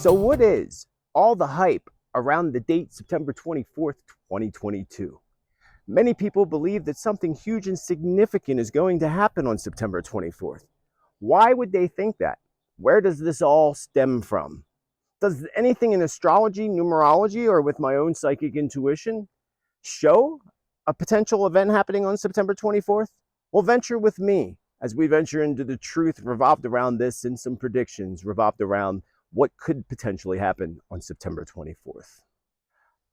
So what is all the hype around the date September 24th, 2022? Many people believe that something huge and significant is going to happen on September 24th. Why would they think that? Where does this all stem from? Does anything in astrology, numerology, or with my own psychic intuition show a potential event happening on September 24th? Well, venture with me as we venture into the truth revolved around this, and some predictions revolved around what could potentially happen on September 24th.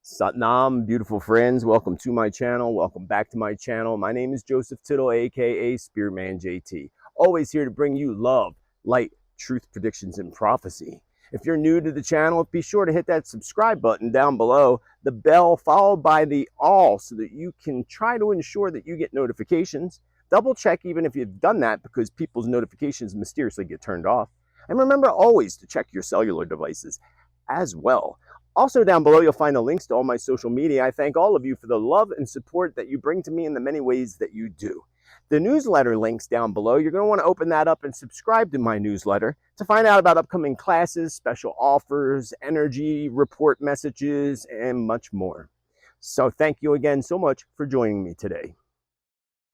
Satnam, beautiful friends, welcome to my channel. Welcome back to my channel. My name is Joseph Tittel, aka Spiritman JT. Always here to bring you love, light, truth, predictions, and prophecy. If you're new to the channel, be sure to hit that subscribe button down below, the bell followed by the all, so that you can try to ensure that you get notifications. Double check even if you've done that, because people's notifications mysteriously get turned off. And remember always to check your cellular devices as well. Also down below, you'll find the links to all my social media. I thank all of you for the love and support that you bring to me in the many ways that you do. The newsletter links down below, you're going to want to open that up and subscribe to my newsletter to find out about upcoming classes, special offers, energy report messages, and much more. So thank you again so much for joining me today.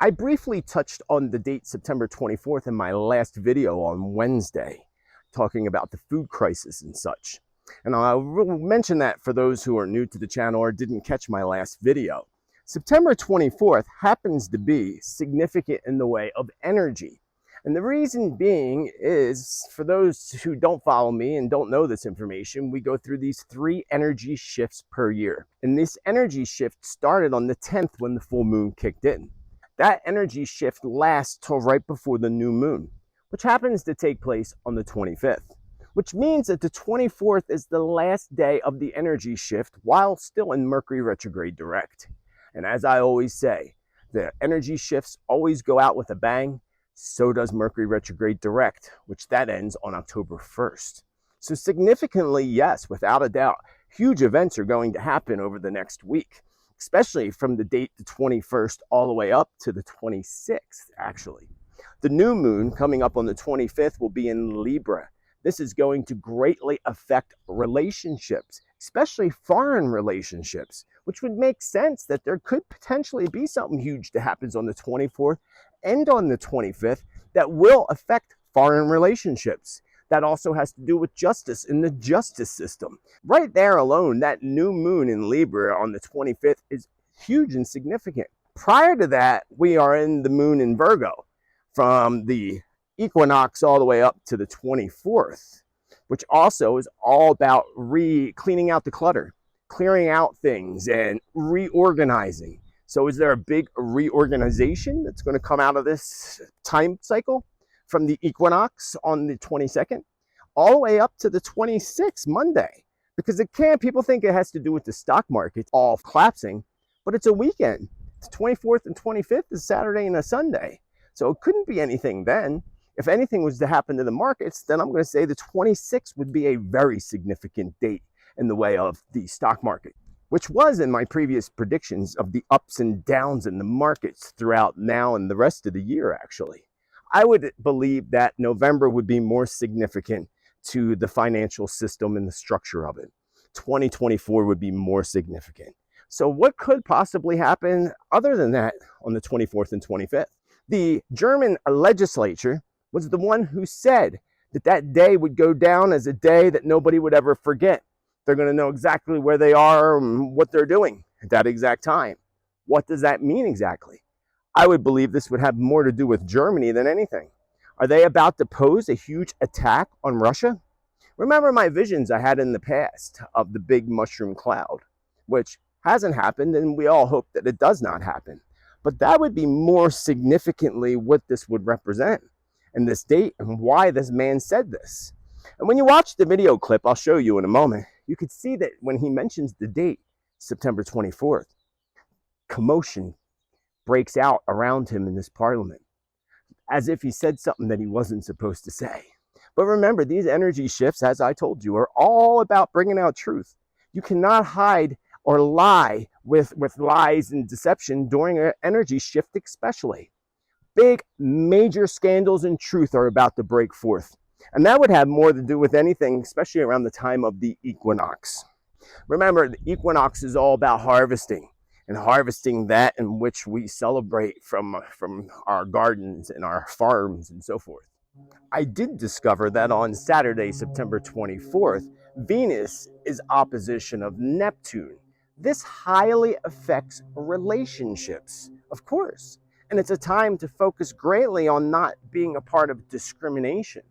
I briefly touched on the date September 24th in my last video on Wednesday, talking about the food crisis and such. And I'll mention that for those who are new to the channel or didn't catch my last video. September 24th happens to be significant in the way of energy. And the reason being is, for those who don't follow me and don't know this information, we go through these 3 energy shifts per year. And this energy shift started on the 10th when the full moon kicked in. That energy shift lasts till right before the new moon, which happens to take place on the 25th. Which means that the 24th is the last day of the energy shift while still in Mercury retrograde direct. And as I always say, the energy shifts always go out with a bang. So does Mercury retrograde direct, which that ends on October 1st. So significantly, yes, without a doubt, huge events are going to happen over the next week, especially from the date the 21st all the way up to the 26th, actually. The new moon coming up on the 25th will be in Libra. This is going to greatly affect relationships, especially foreign relationships, which would make sense that there could potentially be something huge that happens on the 24th and on the 25th that will affect foreign relationships. That also has to do with justice in the justice system. Right there alone, that new moon in Libra on the 25th is huge and significant. Prior to that, we are in the moon in Virgo from the equinox all the way up to the 24th, which also is all about cleaning out the clutter, clearing out things, and reorganizing. So is there a big reorganization that's going to come out of this time cycle from the equinox on the 22nd all the way up to the 26th, Monday? Because people think it has to do with the stock market all collapsing, but it's a weekend. The 24th and 25th is Saturday and a Sunday. So it couldn't be anything then. If anything was to happen to the markets, then I'm going to say the 26th would be a very significant date in the way of the stock market, which was in my previous predictions of the ups and downs in the markets throughout now and the rest of the year, actually. I would believe that November would be more significant to the financial system and the structure of it. 2024 would be more significant. So what could possibly happen other than that on the 24th and 25th? The German legislature was the one who said that that day would go down as a day that nobody would ever forget. They're going to know exactly where they are and what they're doing at that exact time. What does that mean exactly? I would believe this would have more to do with Germany than anything. Are they about to pose a huge attack on Russia? Remember my visions I had in the past of the big mushroom cloud, which hasn't happened, and we all hope that it does not happen. But that would be more significantly what this would represent in this date and why this man said this. And when you watch the video clip, I'll show you in a moment, you could see that when he mentions the date, September 24th, commotion breaks out around him in this parliament, as if he said something that he wasn't supposed to say. But remember, these energy shifts, as I told you, are all about bringing out truth. You cannot hide or lie with lies and deception during an energy shift especially. Big, major scandals and truth are about to break forth. And that would have more to do with anything, especially around the time of the equinox. Remember, the equinox is all about harvesting, and harvesting that in which we celebrate from our gardens and our farms and so forth. I did discover that on Saturday, September 24th, Venus is opposition of Neptune. This highly affects relationships, of course, and it's a time to focus greatly on not being a part of discrimination.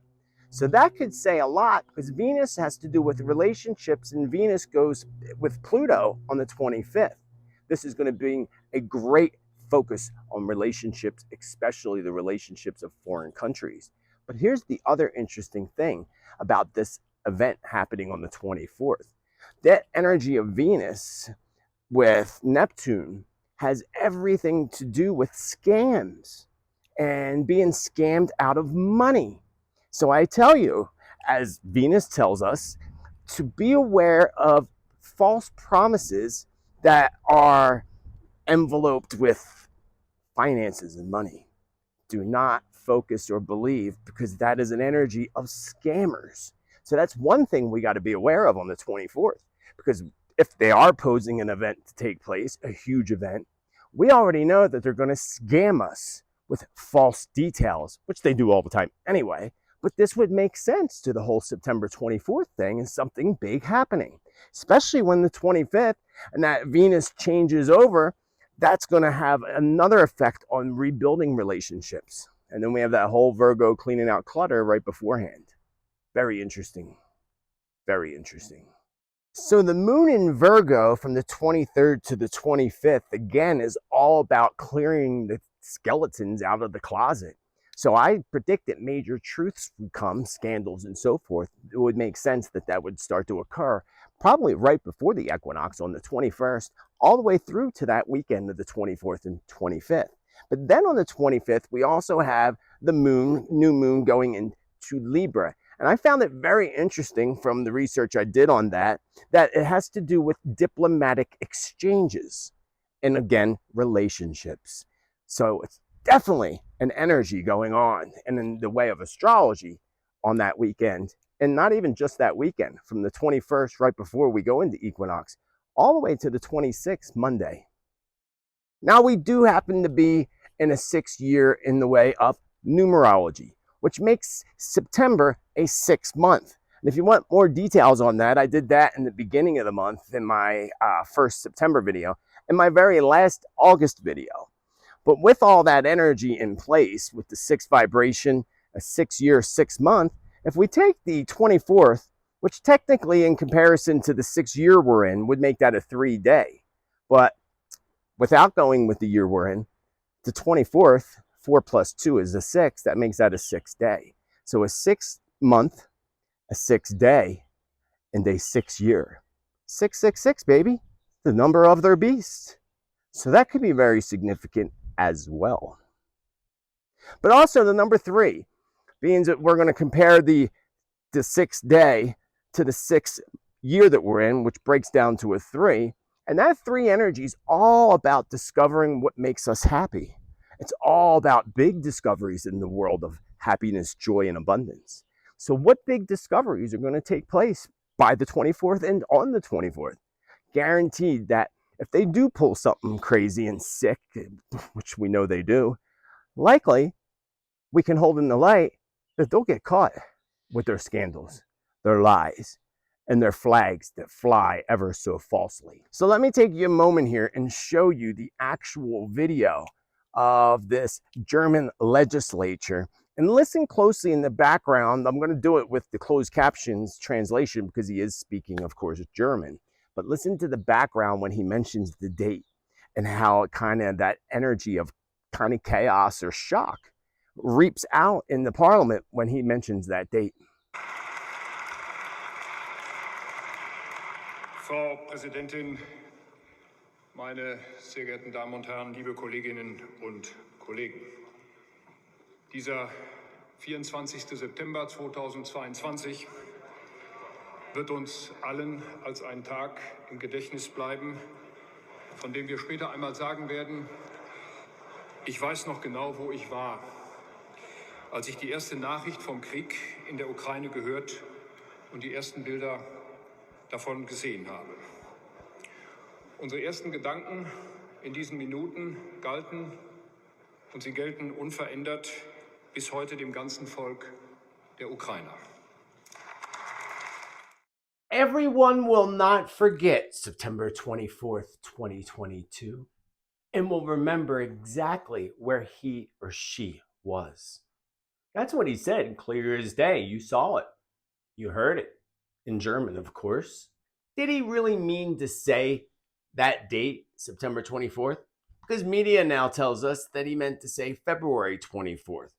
So that could say a lot because Venus has to do with relationships, and Venus goes with Pluto on the 25th. This is going to be a great focus on relationships, especially the relationships of foreign countries. But here's the other interesting thing about this event happening on the 24th. That energy of Venus with Neptune has everything to do with scams and being scammed out of money. So I tell you, as Venus tells us, to be aware of false promises that are enveloped with finances and money. Do not focus or believe, because that is an energy of scammers. So that's one thing we got to be aware of on the 24th, because if they are posing an event to take place, a huge event, we already know that they're going to scam us with false details, which they do all the time anyway. But this would make sense to the whole September 24th thing and something big happening, especially when the 25th and that Venus changes over. That's going to have another effect on rebuilding relationships. And then we have that whole Virgo cleaning out clutter right beforehand. Very interesting. Very interesting. So the moon in Virgo from the 23rd to the 25th, again, is all about clearing the skeletons out of the closet. So I predict that major truths would come, scandals and so forth. It would make sense that that would start to occur probably right before the equinox on the 21st, all the way through to that weekend of the 24th and 25th. But then on the 25th, we also have the moon, new moon going into Libra. And I found it very interesting from the research I did on that it has to do with diplomatic exchanges and, again, relationships. So it's definitely an energy going on, and in the way of astrology on that weekend, and not even just that weekend, from the 21st, right before we go into equinox, all the way to the 26th, Monday. Now, we do happen to be in a 6th year in the way of numerology, which makes September a 6th month. And if you want more details on that, I did that in the beginning of the month in my first September video and my very last August video. But with all that energy in place, with the 6th vibration, a 6 year, 6 month, if we take the 24th, which technically in comparison to the 6 year we're in would make that a 3 day. But without going with the year we're in, the 24th, 4 plus 2 is a 6. That makes that a 6th day. So a 6th month, a 6th day, and a 6 year. 666, baby, the number of their beast. So that could be very significant as well. But also the number 3, being that we're going to compare the 6th day to the 6th year that we're in, which breaks down to a 3. And that 3 energy is all about discovering what makes us happy. It's all about big discoveries in the world of happiness, joy, and abundance. So what big discoveries are going to take place by the 24th and on the 24th? Guaranteed that if they do pull something crazy and sick, which we know they do, likely we can hold in the light that they'll get caught with their scandals, their lies, and their flags that fly ever so falsely. So let me take you a moment here and show you the actual video of this German legislature. And listen closely in the background. I'm going to do it with the closed captions translation because he is speaking, of course, German. But listen to the background when he mentions the date and how kind of that energy of kind of chaos or shock reaps out in the parliament when he mentions that date. Frau Präsidentin, meine sehr geehrten Damen und Herren, liebe Kolleginnen und Kollegen. Dieser 24. September 2022 wird uns allen als ein Tag im Gedächtnis bleiben, von dem wir später einmal sagen werden, ich weiß noch genau, wo ich war. als ich die erste Nachricht vom Krieg in der Ukraine gehört und die ersten Bilder davon gesehen habe. Unsere ersten Gedanken in diesen Minuten galten und sie gelten unverändert bis heute dem ganzen Volk der Ukrainer. Everyone will not forget September 24th, 2022, and will remember exactly where he or she was. That's what he said, clear as day. You saw it. You heard it. In German, of course. Did he really mean to say that date, September 24th? Because media now tells us that he meant to say February 24th,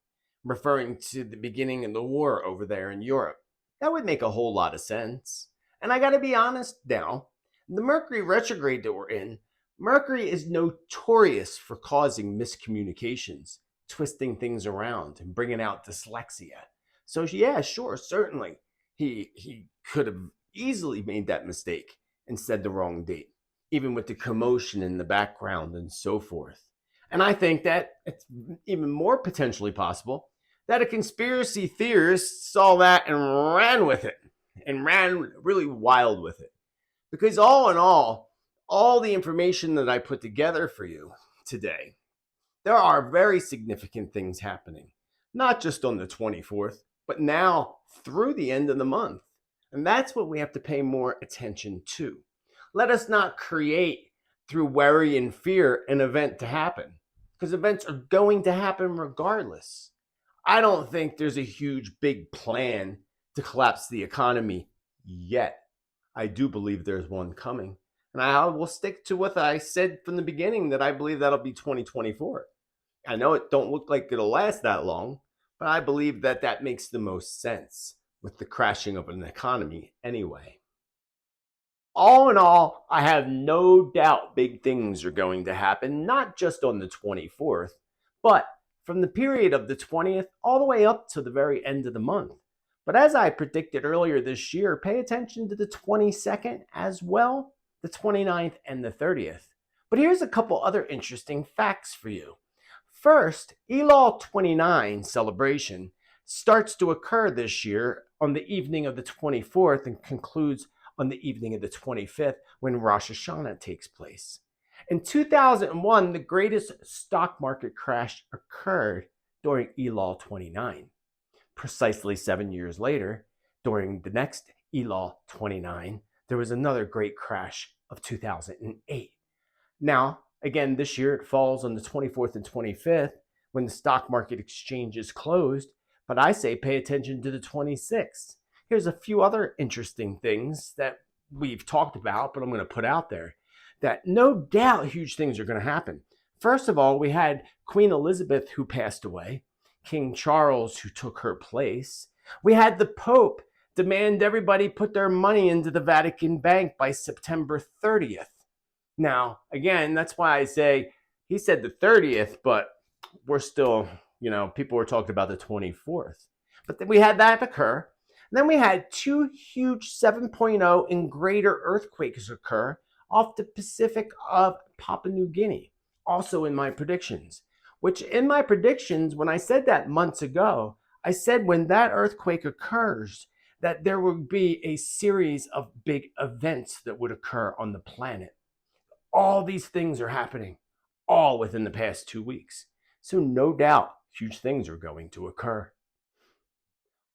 referring to the beginning of the war over there in Europe. That would make a whole lot of sense. And I got to be honest now, the Mercury retrograde that we're in, Mercury is notorious for causing miscommunications, twisting things around, and bringing out dyslexia. So yeah, sure, certainly, he could have easily made that mistake and said the wrong date, even with the commotion in the background and so forth. And I think that it's even more potentially possible that a conspiracy theorist saw that and ran with it, and ran really wild with it. Because all in all the information that I put together for you today, there are very significant things happening, not just on the 24th, but now through the end of the month. And that's what we have to pay more attention to. Let us not create, through worry and fear, an event to happen, because events are going to happen regardless. I don't think there's a huge, big plan to collapse the economy yet. I do believe there's one coming. And I will stick to what I said from the beginning, that I believe that'll be 2024. I know it don't look like it'll last that long, but I believe that that makes the most sense with the crashing of an economy anyway. All in all, I have no doubt big things are going to happen, not just on the 24th, but from the period of the 20th all the way up to the very end of the month. But as I predicted earlier this year, pay attention to the 22nd as well, the 29th, and the 30th. But here's a couple other interesting facts for you. First, ELAL 29 celebration starts to occur this year on the evening of the 24th and concludes on the evening of the 25th, when Rosh Hashanah takes place. In 2001, the greatest stock market crash occurred during ELAL 29. Precisely 7 years later, during the next ELAL 29, there was another great crash of 2008. Now, again, this year it falls on the 24th and 25th when the stock market exchange is closed, but I say pay attention to the 26th. Here's a few other interesting things that we've talked about, but I'm going to put out there that no doubt huge things are going to happen. First of all, we had Queen Elizabeth, who passed away, King Charles, who took her place. We had the Pope demand everybody put their money into the Vatican Bank by September 30th. Now, again, that's why I say he said the 30th, but we're still, people were talking about the 24th. But then we had that occur. Then we had two huge 7.0 and greater earthquakes occur off the Pacific of Papua New Guinea, also in my predictions. Which in my predictions, when I said that months ago, I said when that earthquake occurs, that there would be a series of big events that would occur on the planet. All these things are happening, all within the past 2 weeks. So no doubt, huge things are going to occur.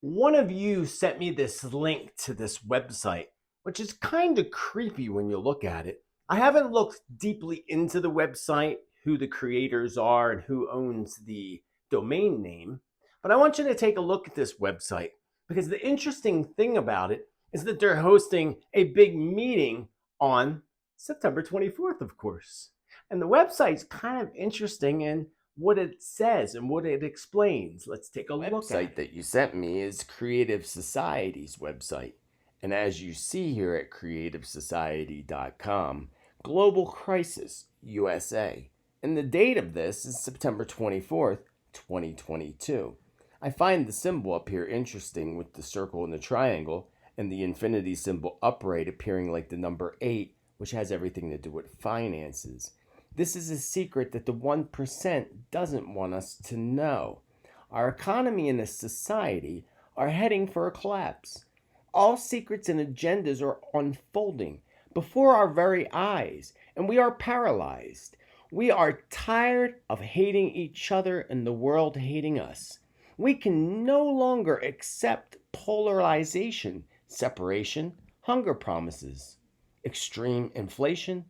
One of you sent me this link to this website, which is kind of creepy when you look at it. I haven't looked deeply into the website, who the creators are and who owns the domain name, but I want you to take a look at this website, because the interesting thing about it is that they're hosting a big meeting on September 24th, of course. And the website's kind of interesting in what it says and what it explains. Let's take a look at it. The website that you sent me is Creative Society's website. And as you see here at creativesociety.com, Global Crisis USA. And the date of this is September 24th, 2022. I find the symbol up here interesting with the circle and the triangle, and the infinity symbol upright appearing like the number 8, which has everything to do with finances. This is a secret that the 1% doesn't want us to know. Our economy and a society are heading for a collapse. All secrets and agendas are unfolding before our very eyes, and we are paralyzed. We are tired of hating each other and the world hating us. We can no longer accept polarization, separation, hunger promises, extreme inflation,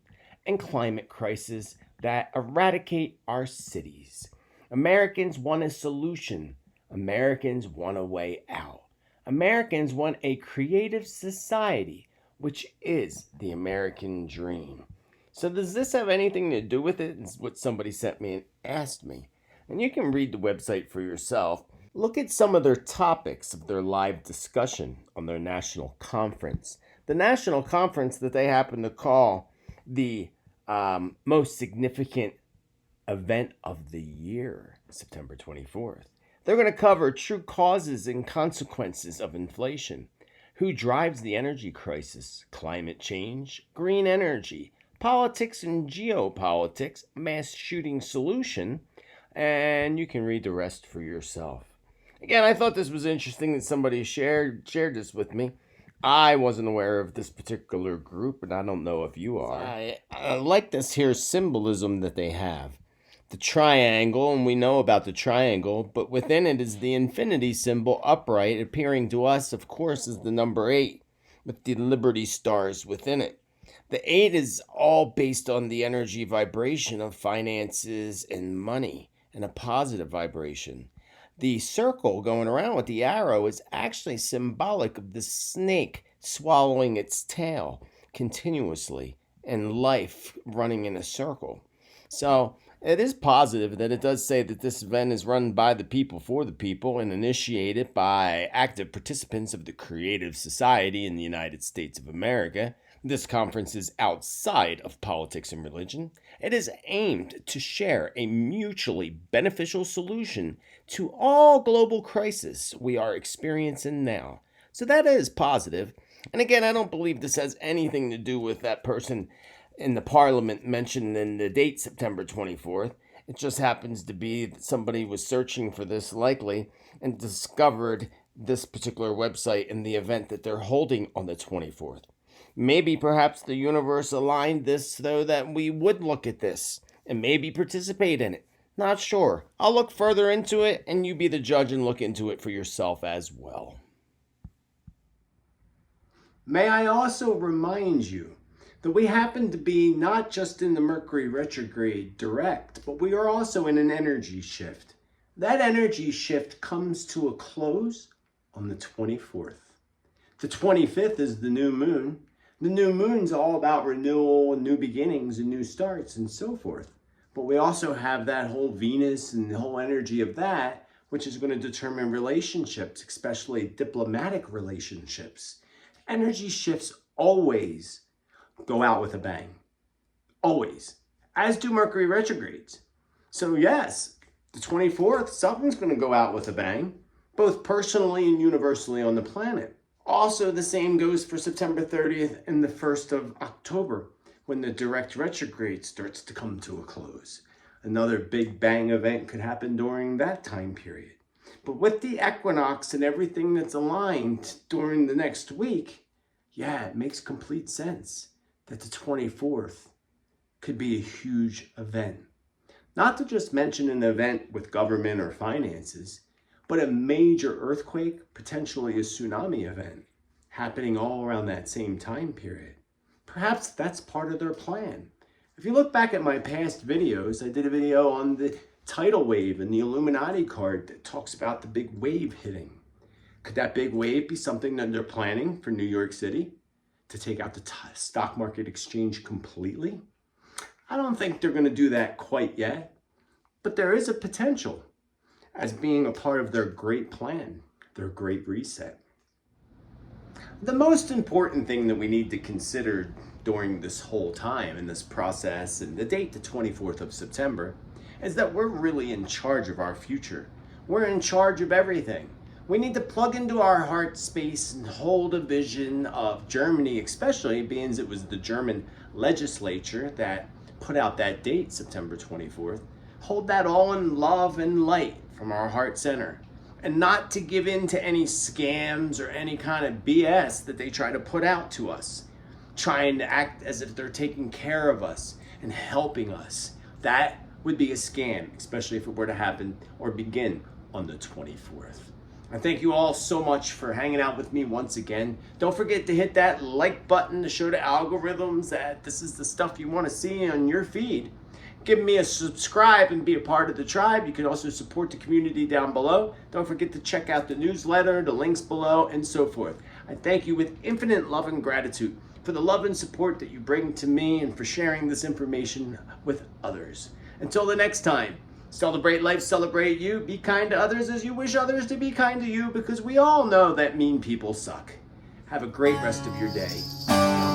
and climate crisis that eradicate our cities. Americans want a solution. Americans want a way out. Americans want a creative society, which is the American dream. So does this have anything to do with it? It's what somebody sent me and asked me. And you can read the website for yourself. Look at some of their topics of their live discussion on their national conference. The national conference that they happen to call the most significant event of the year, September 24th. They're going to cover true causes and consequences of inflation, who drives the energy crisis, climate change, green energy, politics and geopolitics, mass shooting solution, and you can read the rest for yourself. Again, I thought this was interesting that somebody shared this with me. I wasn't aware of this particular group, and I don't know if you are. I like this here symbolism that they have. The triangle, and we know about the triangle, but within it is the infinity symbol upright, appearing to us, of course, as the number 8, with the Liberty stars within it. The 8 is all based on the energy vibration of finances and money, and a positive vibration. The circle going around with the arrow is actually symbolic of the snake swallowing its tail continuously and life running in a circle. So it is positive that it does say that this event is run by the people for the people and initiated by active participants of the creative society in the United States of America. This conference is outside of politics and religion. It is aimed to share a mutually beneficial solution to all global crises we are experiencing now. So that is positive. And again, I don't believe this has anything to do with that person in the parliament mentioned in the date September 24th. It just happens to be that somebody was searching for this likely and discovered this particular website and the event that they're holding on the 24th. Maybe perhaps the universe aligned this so that we would look at this and maybe participate in it. Not sure. I'll look further into it and you be the judge and look into it for yourself as well. May I also remind you that we happen to be not just in the Mercury retrograde direct, but we are also in an energy shift. That energy shift comes to a close on the 24th. The 25th is the new moon. The new moon's all about renewal and new beginnings and new starts and so forth. But we also have that whole Venus and the whole energy of that, which is going to determine relationships, especially diplomatic relationships. Energy shifts always go out with a bang. Always. As do Mercury retrogrades. So yes, the 24th, something's going to go out with a bang, both personally and universally on the planet. Also, the same goes for September 30th and the 1st of October, when the direct retrograde starts to come to a close. Another big bang event could happen during that time period. But with the equinox and everything that's aligned during the next week, yeah, it makes complete sense that the 24th could be a huge event. Not to just mention an event with government or finances, but a major earthquake, potentially a tsunami event, happening all around that same time period. Perhaps that's part of their plan. If you look back at my past videos, I did a video on the tidal wave and the Illuminati card that talks about the big wave hitting. Could that big wave be something that they're planning for New York City to take out the stock market exchange completely? I don't think they're going to do that quite yet, but there is a potential as being a part of their great plan, their great reset. The most important thing that we need to consider during this whole time in this process and the date, the 24th of September, is that we're really in charge of our future. We're in charge of everything. We need to plug into our heart space and hold a vision of Germany, especially being it was the German legislature that put out that date, September 24th. Hold that all in love and light from our heart center, and not to give in to any scams or any kind of BS that they try to put out to us, trying to act as if they're taking care of us and helping us. That would be a scam, especially if it were to happen or begin on the 24th. I thank you all so much for hanging out with me once again. Don't forget to hit that like button to show the algorithms that this is the stuff you want to see on your feed. Give me a subscribe and be a part of the tribe. You can also support the community down below. Don't forget to check out the newsletter, the links below, and so forth. I thank you with infinite love and gratitude for the love and support that you bring to me and for sharing this information with others. Until the next time, celebrate life, celebrate you, be kind to others as you wish others to be kind to you, because we all know that mean people suck. Have a great rest of your day.